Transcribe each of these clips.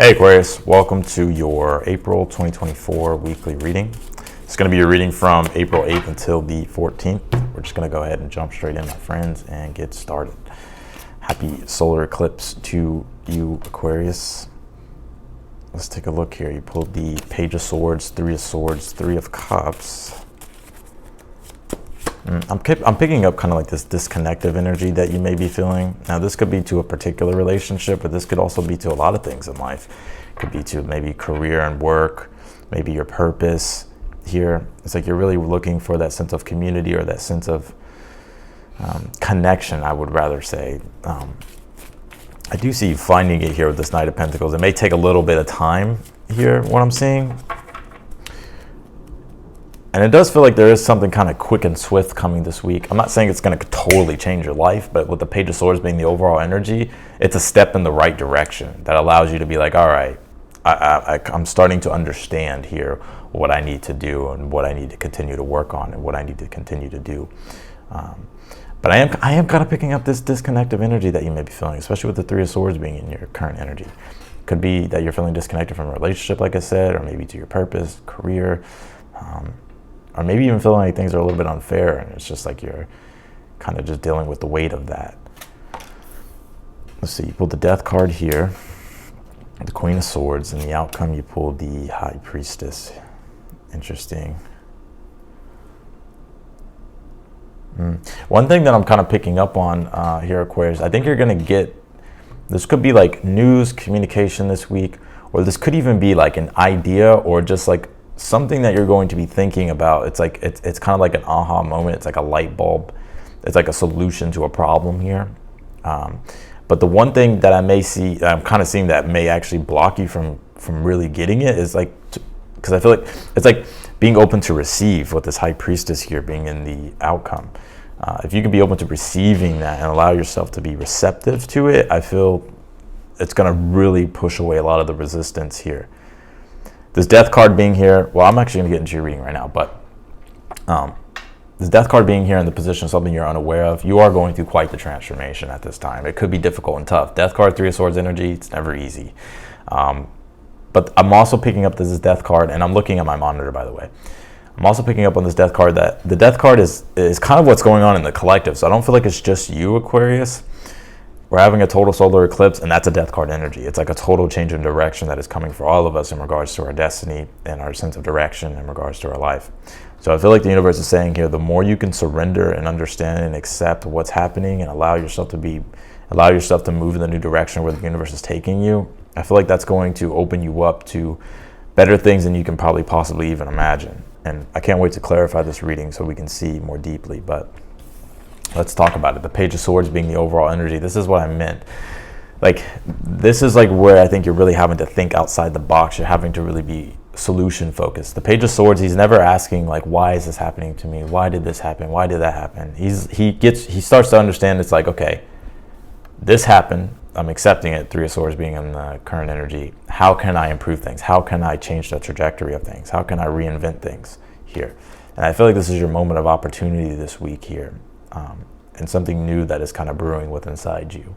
Hey Aquarius, welcome to your April 2024 weekly reading. It's going to be your reading from April 8th until the 14th. We're just going to go ahead and jump straight in, my friends, and get started. Happy solar eclipse to you, Aquarius. Let's take a look here. You pulled the Page of Swords, Three of Swords, Three of Cups. I'm picking up kind of like this disconnective energy that you may be feeling. Now, this could be to a particular relationship, but this could also be to a lot of things in life. It could be to maybe career and work, maybe your purpose here. It's like you're really looking for that sense of community or that sense of connection, I would rather say. I do see you finding it here with this Knight of Pentacles. It may take a little bit of time here, what I'm seeing. And it does feel like there is something kind of quick and swift coming this week. I'm not saying it's going to totally change your life, but with the Page of Swords being the overall energy, it's a step in the right direction that allows you to be like, all right, I'm starting to understand here what I need to do and what I need to continue to work on and what I need to continue to do. But I am kind of picking up this disconnective energy that you may be feeling, especially with the Three of Swords being in your current energy. Could be that you're feeling disconnected from a relationship, like I said, or maybe to your purpose, career, or maybe even feeling like things are a little bit unfair and it's just like you're kind of just dealing with the weight of that. Let's see, you pulled the Death card here, the Queen of Swords, and the outcome you pulled the High Priestess. Interesting. One thing that I'm kind of picking up on here, Aquarius, I think you're going to get, this could be like news, communication this week, or this could even be like an idea or just like something that you're going to be thinking about. It's like it's kind of like an aha moment. It's like a light bulb. It's like a solution to a problem here. But the one thing that I may see, I'm kind of seeing that may actually block you from really getting it is like, because I feel like it's like being open to receive with this High Priestess here being in the outcome. If you can be open to receiving that and allow yourself to be receptive to it, I feel it's going to really push away a lot of the resistance here. This Death card being here, well, I'm actually going to get into your reading right now, but this Death card being here in the position of something you're unaware of, you are going through quite the transformation at this time. It could be difficult and tough. Death card, Three of Swords energy, it's never easy. But I'm also picking up this Death card, and I'm looking at my monitor, by the way. I'm also picking up on this Death card that the Death card is kind of what's going on in the collective. So I don't feel like it's just you, Aquarius. We're having a total solar eclipse, and that's a Death card energy. It's like a total change in direction that is coming for all of us in regards to our destiny and our sense of direction in regards to our life. So I feel like the universe is saying here, the more you can surrender and understand and accept what's happening and allow yourself to move in the new direction where the universe is taking you, I feel like that's going to open you up to better things than you can probably possibly even imagine. And I can't wait to clarify this reading so we can see more deeply, but let's talk about it. The Page of Swords being the overall energy. This is what I meant. Like, this is like where I think you're really having to think outside the box. You're having to really be solution focused. The Page of Swords, he's never asking like, why is this happening to me? Why did this happen? Why did that happen? He starts to understand. It's like, okay, this happened. I'm accepting it. Three of Swords being in the current energy. How can I improve things? How can I change the trajectory of things? How can I reinvent things here? And I feel like this is your moment of opportunity this week here. And something new that is kind of brewing within inside you.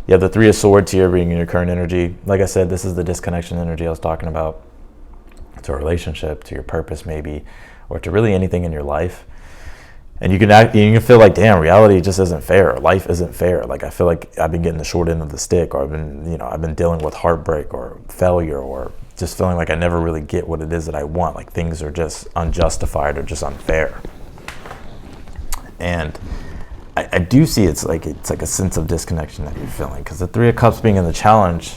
You have the Three of Swords here being in your current energy. Like I said, this is the disconnection energy I was talking about to a relationship, to your purpose maybe, or to really anything in your life. And you can feel like, damn, reality just isn't fair. Life isn't fair. Like I feel like I've been getting the short end of the stick, or I've been dealing with heartbreak or failure, or just feeling like I never really get what it is that I want. Like things are just unjustified or just unfair. And I do see it's like a sense of disconnection that you're feeling, because the Three of Cups being in the challenge,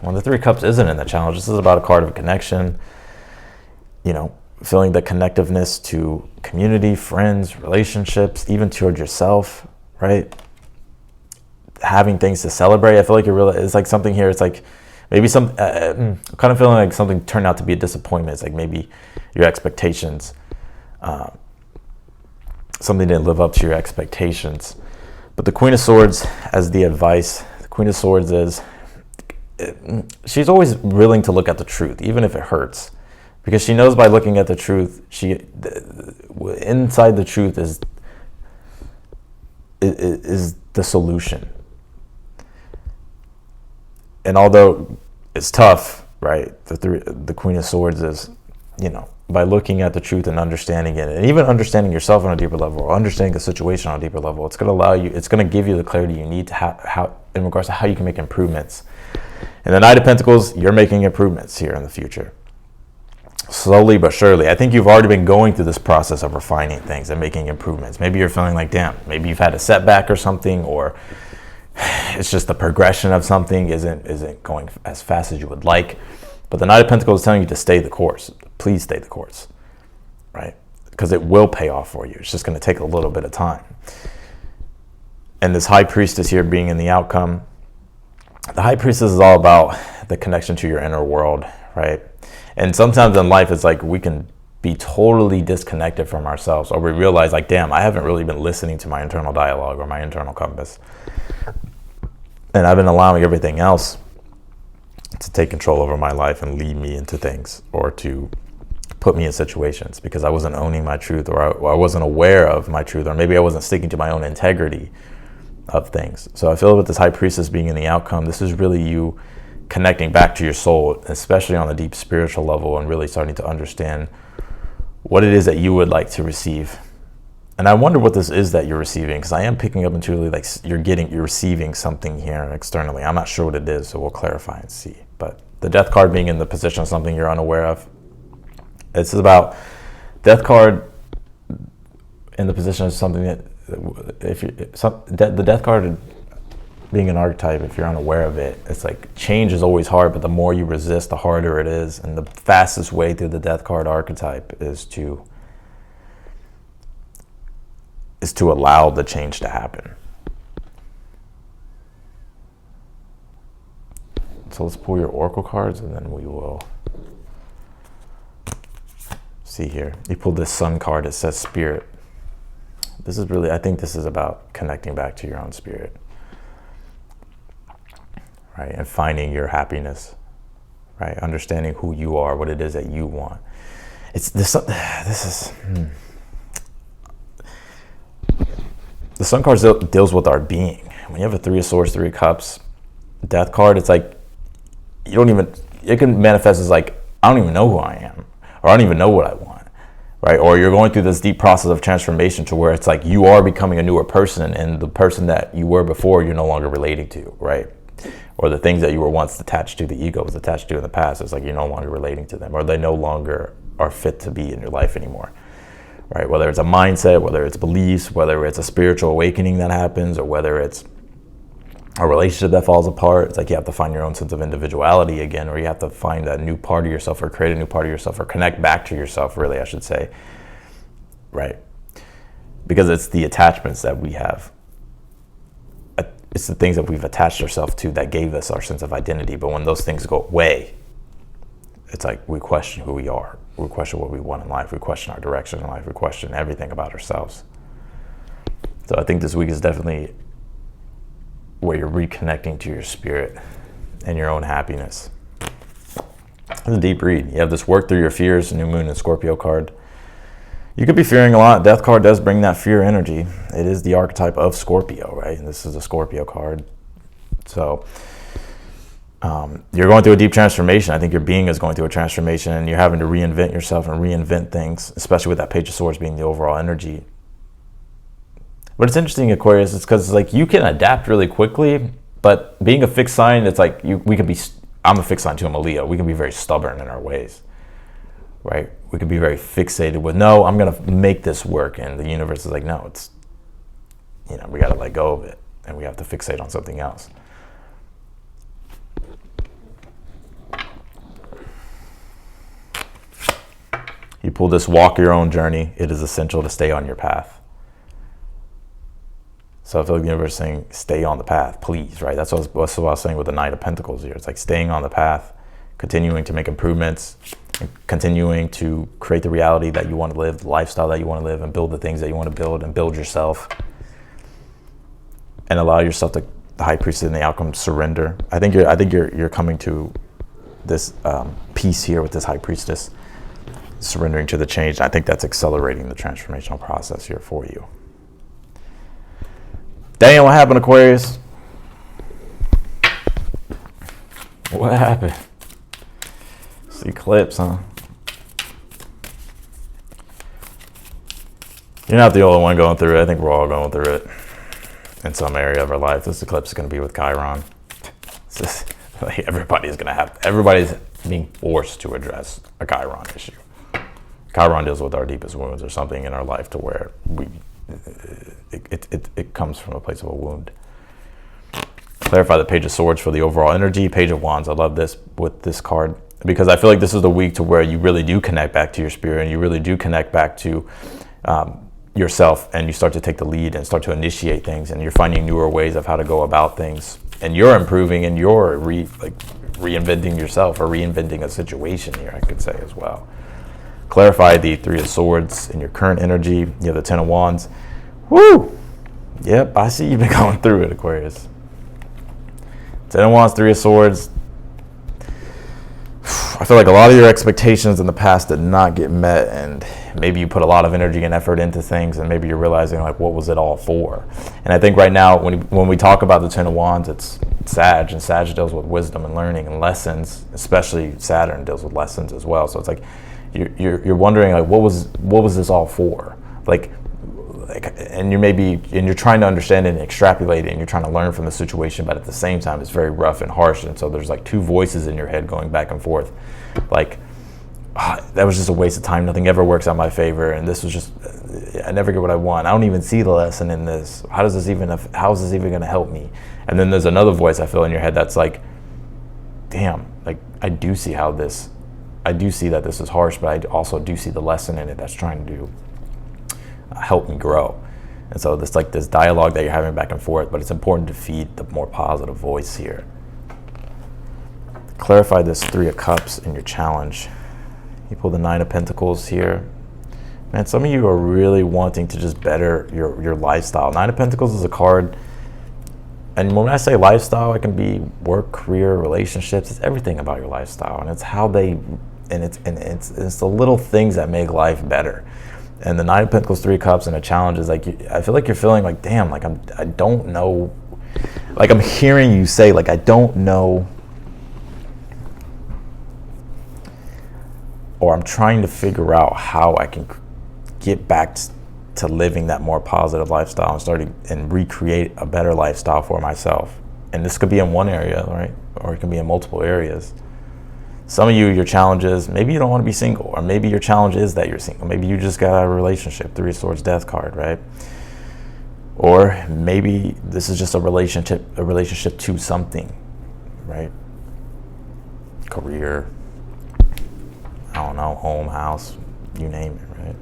well, the Three of Cups isn't in the challenge. This is about a card of connection, feeling the connectiveness to community, friends, relationships, even toward yourself, right? Having things to celebrate. I feel like it's like something here. It's like maybe kind of feeling like something turned out to be a disappointment. It's like maybe your expectations, something didn't live up to your expectations. But the Queen of Swords as the advice, the Queen of Swords she's always willing to look at the truth, even if it hurts, because she knows by looking at the truth, inside the truth is the solution. And although it's tough, right? The Queen of Swords is, by looking at the truth and understanding it, and even understanding yourself on a deeper level, or understanding the situation on a deeper level, it's going to give you the clarity you need to how in regards to how you can make improvements. And the Knight of Pentacles, you're making improvements here in the future. Slowly but surely. I think you've already been going through this process of refining things and making improvements. Maybe you're feeling like, damn, maybe you've had a setback or something, or it's just the progression of something isn't going as fast as you would like. But the Knight of Pentacles is telling you to stay the course. Please stay the course, right? Because it will pay off for you. It's just going to take a little bit of time. And this High Priestess here being in the outcome, the High Priestess is all about the connection to your inner world, right? And sometimes in life, it's like we can be totally disconnected from ourselves, or we realize like, damn, I haven't really been listening to my internal dialogue or my internal compass. And I've been allowing everything else to take control over my life and lead me into things, or to put me in situations because I wasn't owning my truth, or I wasn't aware of my truth, or maybe I wasn't sticking to my own integrity of things. So I feel with this High Priestess being in the outcome, this is really you connecting back to your soul, especially on a deep spiritual level, and really starting to understand what it is that you would like to receive. And I wonder what this is that you're receiving, because I am picking up into really like you're receiving something here externally. I'm not sure what it is, so we'll clarify and see. But the Death card being in the position of something you're unaware of, this is about Death card in the position of something that the Death card being an archetype, if you're unaware of it, it's like change is always hard, but the more you resist, the harder it is. And the fastest way through the Death card archetype is to allow the change to happen. So let's pull your oracle cards, and then we will see here. You pulled this Sun card. It says Spirit. This is really, I think this is about connecting back to your own spirit, right? And finding your happiness, right? Understanding who you are, what it is that you want. It's this. The Sun card deals with our being. When you have a Three of Swords, Three of Cups, Death card, it's like it can manifest as like, I don't even know who I am, or I don't even know what I want, right? Or you're going through this deep process of transformation to where it's like you are becoming a newer person, and the person that you were before, you're no longer relating to, right? Or the things that you were once attached to, the ego was attached to in the past, it's like you're no longer relating to them, or they no longer are fit to be in your life anymore. Right, whether it's a mindset, whether it's beliefs, whether it's a spiritual awakening that happens, or whether it's a relationship that falls apart, it's like you have to find your own sense of individuality again, or you have to find a new part of yourself, or create a new part of yourself, or connect back to yourself, really, I should say, right? Because it's the attachments that we have. It's the things that we've attached ourselves to that gave us our sense of identity, but when those things go away, it's like we question who we are. We question what we want in life. We question our direction in life. We question everything about ourselves. So I think this week is definitely where you're reconnecting to your spirit and your own happiness. It's a deep read. You have this Work Through Your Fears, New Moon and Scorpio card. You could be fearing a lot. Death card does bring that fear energy. It is the archetype of Scorpio, right? And this is a Scorpio card. So you're going through a deep transformation. I think your being is going through a transformation, and you're having to reinvent yourself and reinvent things, especially with that Page of Swords being the overall energy. But it's interesting, Aquarius, it's because like you can adapt really quickly, but being a fixed sign, it's like I'm a fixed sign too, I'm a Leo. We can be very stubborn in our ways, right? We can be very fixated with, no, I'm going to make this work. And the universe is like, no, it's, we got to let go of it, and we have to fixate on something else. You pull this Walk Your Own Journey. It is essential to stay on your path. So I feel like the universe is saying, stay on the path, please, right? That's what I was saying with the Knight of Pentacles here. It's like staying on the path, continuing to make improvements, and continuing to create the reality that you want to live, the lifestyle that you want to live, and build the things that you want to build, and build yourself. And allow yourself to, the High Priestess in the outcome, surrender. I think you're coming to this peace here with this High Priestess, surrendering to the change. I think that's accelerating the transformational process here for you. Damn, what happened, Aquarius? What happened? It's the eclipse, huh? You're not the only one going through it. I think we're all going through it in some area of our life. This eclipse is going to be with Chiron. It's just, like, everybody's being forced to address a Chiron issue. Chiron deals with our deepest wounds or something in our life to where it comes from a place of a wound. Clarify the Page of Swords for the overall energy. Page of Wands. I love this with this card because I feel like this is the week to where you really do connect back to your spirit and you really do connect back to yourself, and you start to take the lead and start to initiate things, and you're finding newer ways of how to go about things, and you're improving and you're reinventing yourself or reinventing a situation here, I could say as well. Clarify the Three of Swords in your current energy. You have the Ten of Wands. Woo! Yep, I see you've been going through it, Aquarius. Ten of Wands, Three of Swords. I feel like a lot of your expectations in the past did not get met, and maybe you put a lot of energy and effort into things, and maybe you're realizing, like, what was it all for? And I think right now, when we talk about the Ten of Wands, it's Sag, and Sag deals with wisdom and learning and lessons, especially Saturn deals with lessons as well. So it's like you're wondering, like, what was this all for? Like, and you're trying to understand it and extrapolate it, and you're trying to learn from the situation, but at the same time it's very rough and harsh, and so there's like two voices in your head going back and forth, like, that was just a waste of time, nothing ever works out in my favor, and this was just, I never get what I want, I don't even see the lesson in this, how is this even going to help me? And then there's another voice I feel in your head that's like, damn, like, I do see that this is harsh, but I also do see the lesson in it that's trying to help me grow. And so this dialogue that you're having back and forth, but it's important to feed the more positive voice here. Clarify this Three of Cups in your challenge. You pull the Nine of Pentacles here. Man, some of you are really wanting to just better your lifestyle. Nine of Pentacles is a card, and when I say lifestyle, it can be work, career, relationships. It's everything about your lifestyle, and it's how it's the little things that make life better. And the Nine of Pentacles, Three of Cups, and a challenge is like, I feel like you're feeling like, damn, like I don't know, like I'm hearing you say, like, I don't know, or I'm trying to figure out how I can get back to living that more positive lifestyle and recreate a better lifestyle for myself. And this could be in one area, right? Or it can be in multiple areas. Some of you, your challenge is maybe you don't want to be single, or maybe your challenge is that you're single. Maybe you just got out of a relationship, Three of Swords, Death card, right? Or maybe this is just a relationship to something, right? Career, I don't know, home, house, you name it, right?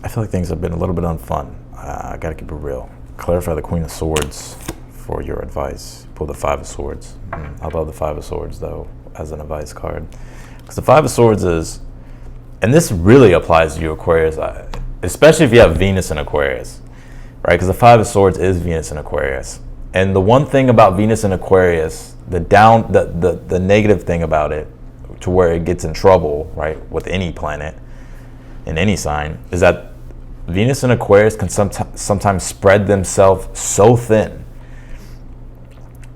I feel like things have been a little bit unfun. I gotta keep it real. Clarify the Queen of Swords for your advice. Pull the Five of Swords. I love the Five of Swords, though, as an advice card. Because the Five of Swords is, and this really applies to you, Aquarius, especially if you have Venus in Aquarius, right? Because the Five of Swords is Venus in Aquarius. And the one thing about Venus in Aquarius, the negative thing about it, to where it gets in trouble, right, with any planet, in any sign, is that Venus and Aquarius can sometimes spread themselves so thin,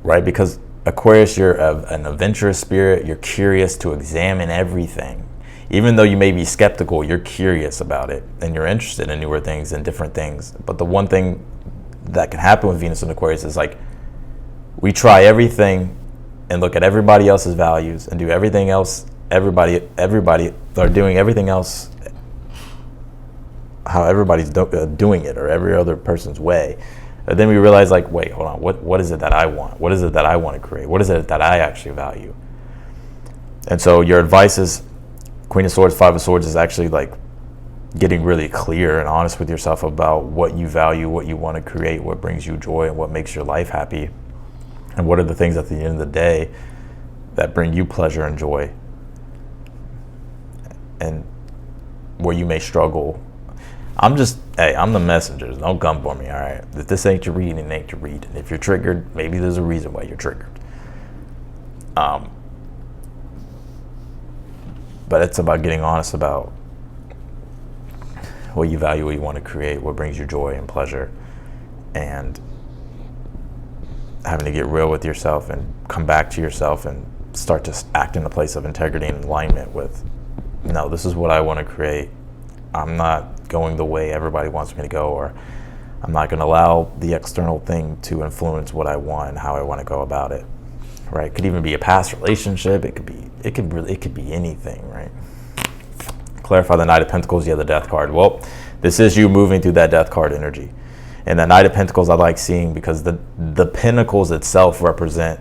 right? Because Aquarius, you're an adventurous spirit. You're curious to examine everything. Even though you may be skeptical, you're curious about it, and you're interested in newer things and different things. But the one thing that can happen with Venus and Aquarius is, like, we try everything and look at everybody else's values and do everything else. Everybody are doing everything else how everybody's doing it, or every other person's way. And then we realize, like, wait, hold on, what is it that I want? What is it that I want to create? What is it that I actually value? And so your advice is, Queen of Swords, Five of Swords, is actually like getting really clear and honest with yourself about what you value, what you want to create, what brings you joy, and what makes your life happy, and what are the things at the end of the day that bring you pleasure and joy, and where you may struggle. I'm the messenger. Don't come for me, all right? If this ain't your reading, it ain't your reading. If you're triggered, maybe there's a reason why you're triggered. But it's about getting honest about what you value, what you want to create, what brings you joy and pleasure, and having to get real with yourself and come back to yourself and start to act in a place of integrity and alignment with, no, this is what I want to create. I'm not going the way everybody wants me to go, or I'm not going to allow the external thing to influence what I want and how I want to go about it. Right? It could even be a past relationship. It could be anything, right? Clarify the Knight of Pentacles. Yeah, the Death card. Well, this is you moving through that Death card energy. And the Knight of Pentacles I like seeing because the Pentacles itself represent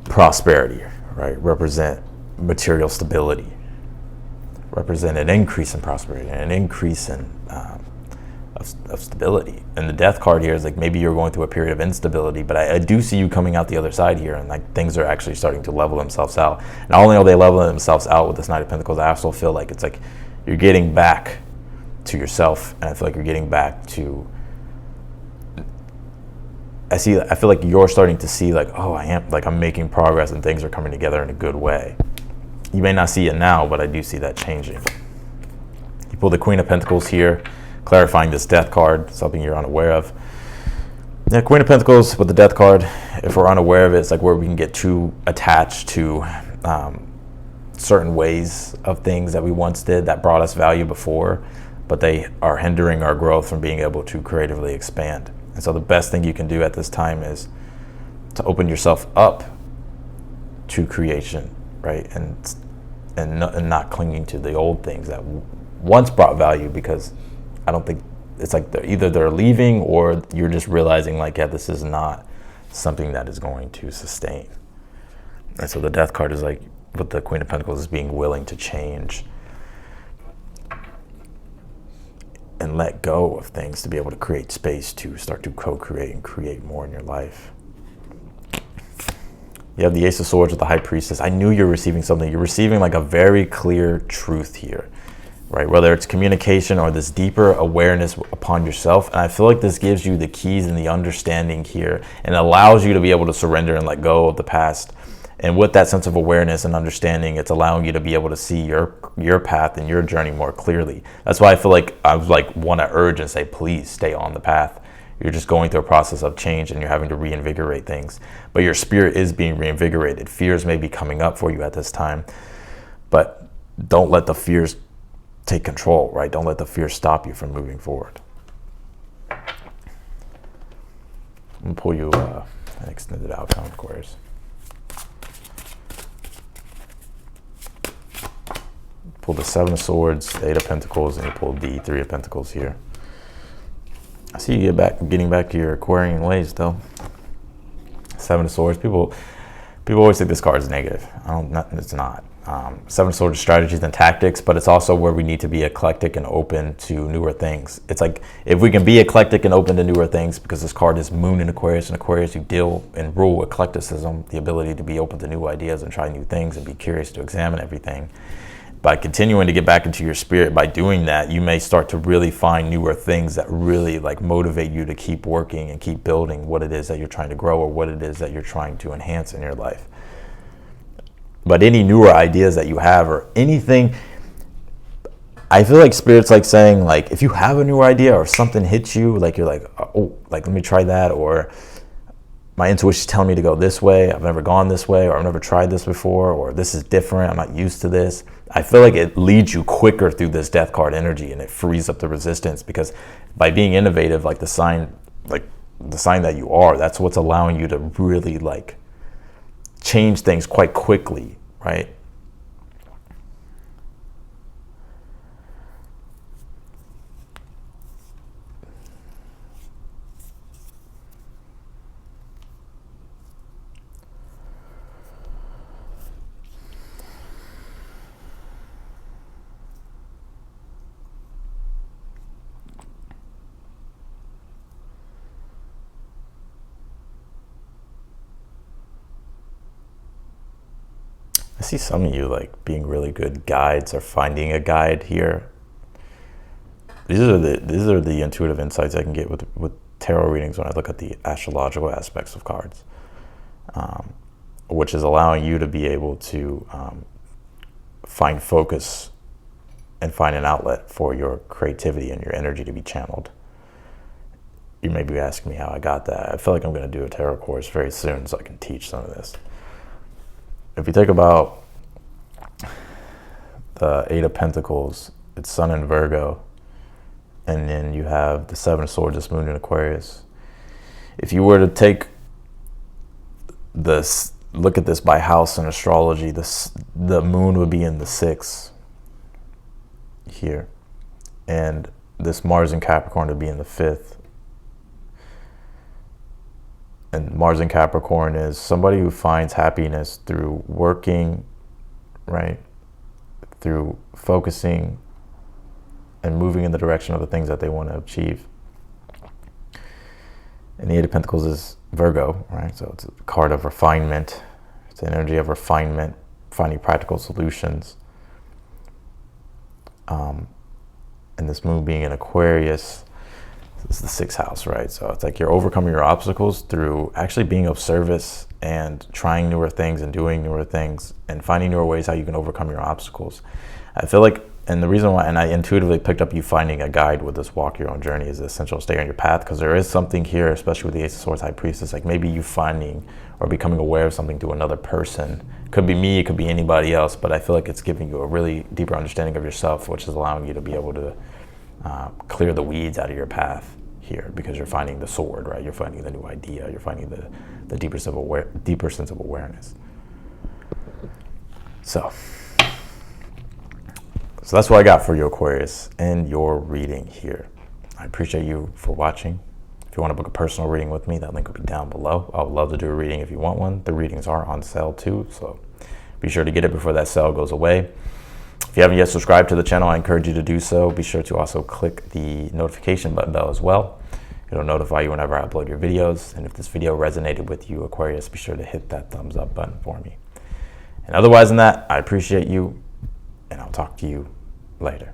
prosperity, right? Represent material stability, represent an increase in prosperity, an increase in of stability. And the Death card here is like maybe you're going through a period of instability, but I do see you coming out the other side here, and like things are actually starting to level themselves out. Not only are they leveling themselves out with this Knight of Pentacles, I also feel like it's like you're getting back to yourself, and I feel like you're getting back to, I feel like you're starting to see like, oh, I'm making progress and things are coming together in a good way. You may not see it now, but I do see that changing. You pull the Queen of Pentacles here, clarifying this Death card, something you're unaware of. Yeah, Queen of Pentacles with the Death card, if we're unaware of it, it's like where we can get too attached to certain ways of things that we once did that brought us value before, but they are hindering our growth from being able to creatively expand. And so the best thing you can do at this time is to open yourself up to creation, right? And not clinging to the old things that once brought value, because I don't think it's like they're leaving, or you're just realizing like, yeah, this is not something that is going to sustain. And so the Death card is like, with the Queen of Pentacles, is being willing to change and let go of things to be able to create space to start to co-create and create more in your life. You have the Ace of Swords with the High Priestess. I knew you're receiving something. You're receiving like a very clear truth here, right? Whether it's communication or this deeper awareness upon yourself. And I feel like this gives you the keys and the understanding here, and allows you to be able to surrender and let go of the past. And with that sense of awareness and understanding, it's allowing you to be able to see your path and your journey more clearly. That's why I feel like I want to urge and say, please stay on the path. You're just going through a process of change, and you're having to reinvigorate things. But your spirit is being reinvigorated. Fears may be coming up for you at this time, but don't let the fears take control, right? Don't let the fears stop you from moving forward. I'm going to pull you an extended outcome, Aquarius. Pull the Seven of Swords, the Eight of Pentacles, and you pull the Three of Pentacles here. I see you getting back to your Aquarian ways, though. Seven of Swords. People always think this card is negative. It's not. Seven of Swords strategies and tactics, but it's also where we need to be eclectic and open to newer things. It's like if we can be eclectic and open to newer things, because this card is Moon in Aquarius, and Aquarius, you deal and rule eclecticism, the ability to be open to new ideas and try new things and be curious to examine everything. By continuing to get back into your spirit, by doing that, you may start to really find newer things that really like motivate you to keep working and keep building what it is that you're trying to grow, or what it is that you're trying to enhance in your life. But any newer ideas that you have, or anything, I feel like Spirit's like saying, like, if you have a newer idea or something hits you, like you're like, oh, like let me try that, or my intuition's telling me to go this way, I've never gone this way, or I've never tried this before, or this is different, I'm not used to this. I feel like it leads you quicker through this Death card energy, and it frees up the resistance, because by being innovative, like the sign that you are, that's what's allowing you to really like change things quite quickly, right? I see some of you like being really good guides or finding a guide here. These are the intuitive insights I can get with tarot readings when I look at the astrological aspects of cards, which is allowing you to be able to find focus and find an outlet for your creativity and your energy to be channeled. you may be asking me how I got that. I feel like I'm going to do a tarot course very soon so I can teach some of this. If you think about the Eight of Pentacles, it's Sun in Virgo, and then you have the Seven of Swords, this Moon in Aquarius. If you were to take this, look at this by house in astrology, the moon would be in the 6th here, and this Mars in Capricorn would be in the 5th. And Mars in Capricorn is somebody who finds happiness through working, right? Through focusing and moving in the direction of the things that they want to achieve. And the Eight of Pentacles is Virgo, right? So it's a card of refinement. It's an energy of refinement, finding practical solutions. And this moon being in Aquarius, this is the 6th house, right? So it's like you're overcoming your obstacles through actually being of service and trying newer things and doing newer things and finding newer ways how you can overcome your obstacles. I feel like, and the reason why, and I intuitively picked up you finding a guide with this walk your own journey is essential to stay on your path, because there is something here, especially with the Ace of Swords, High Priestess, like maybe you finding or becoming aware of something through another person. Could be me, it could be anybody else, but I feel like it's giving you a really deeper understanding of yourself, which is allowing you to be able to clear the weeds out of your path here, because you're finding the sword, right? You're finding the new idea, you're finding the deeper sense of awareness. So that's what I got for you, Aquarius, and your reading here. I appreciate you for watching. If you want to book a personal reading with me, that link will be down below. I would love to do a reading if you want one. The readings are on sale too, so be sure to get it before that sale goes away. If you haven't yet subscribed to the channel, I encourage you to do so. Be sure to also click the notification button bell as well. It'll notify you whenever I upload your videos. And if this video resonated with you, Aquarius, be sure to hit that thumbs up button for me. And otherwise than that, I appreciate you, and I'll talk to you later.